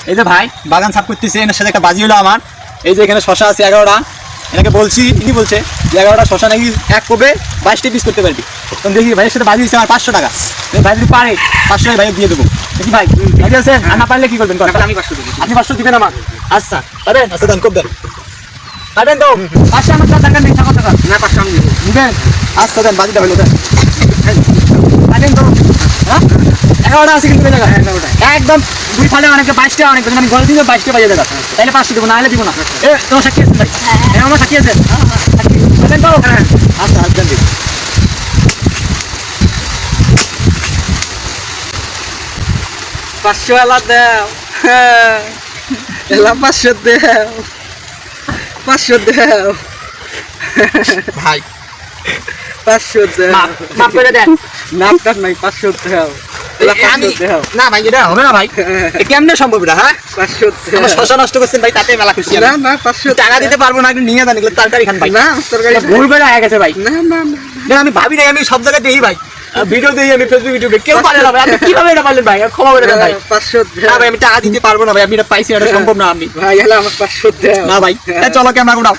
এই যে ভাই বাগান সাফ করতেছে, এর সাথে একটা বাজি হলো আমার। এই যে এখানে শশা আছে 11টা, এনাকে বলছি, ইনি বলছে যে 11টা শশা নাকি এক কোপে 22টা পিস করতে পারবি। তখন দেখি ভাইয়ের সাথে বাজি দিচ্ছে আমার 500 টাকা। ভাই যদি পারে 500 টাকা ভাই দিয়ে দেবো। দেখি ভাই রাজি আছেন? আর না পারলে কি করবেন? আমি 500 দেব। আপনি 500 দিবেন আমার? আচ্ছা পারেন? আচ্ছা দেন, কোপ দেন। পারবেন তো? 500 আমার টাকা নেই, টাকা না 500 আমি দেব। দিবেন? আচ্ছা দেন, বাজিটা হইলো দেন। পারেন তো? হ্যাঁ 11টা আছে কিন্তু জায়গা একদম 2 ফালে অনেকে 22টা, অনেক মানে গল দিলে 22টা বাজে দেবে। তাহলে 500 দেব, না হলে দিব না। এ তোমার সাক্ষী আছেন ভাই? হ্যাঁ আমার সাক্ষী আছেন। সাক্ষী পারেন তো? আচ্ছা দেন দিন। 500 এলা দাও। এলা 500 দাও। 500 দাও। ভাই 500 দাও। মাফ করে দেন। নামটা নাই 500 দাও। এলা 500 দাও। না ভাই এটা হবে না ভাই, এ কেমনে সম্ভব এটা? হ্যাঁ 500 দাও। আমার শশা নষ্ট করছেন ভাই, তাতে মেলা খুশি না আমি। না 500 টাকা দিতে পারবো না, একটু নিয়ে যান, এগুলো তরকারি খান ভাই। না তরকারি ভুল করে হয়ে গেছে ভাই। না না না না আমি ভাবি নাই, আমি সব জায়গায় দেখি ভাই, ভিডিও দেখি আমি, ফেসবুক ইউটিউবে, কেউ পারে না ভাই। আপনি কিভাবে এটা পারলেন ভাই? ক্ষমা করে দেন ভাই। 500 না দাও। ভাই আমি টাকা দিতে পারবো না ভাই, আমি এটা পাইছি, এটা সম্ভব না। আপনি ভাই এলা আমার 500 দাও। না ভাই, চলো ক্যামেরা গুড়াও।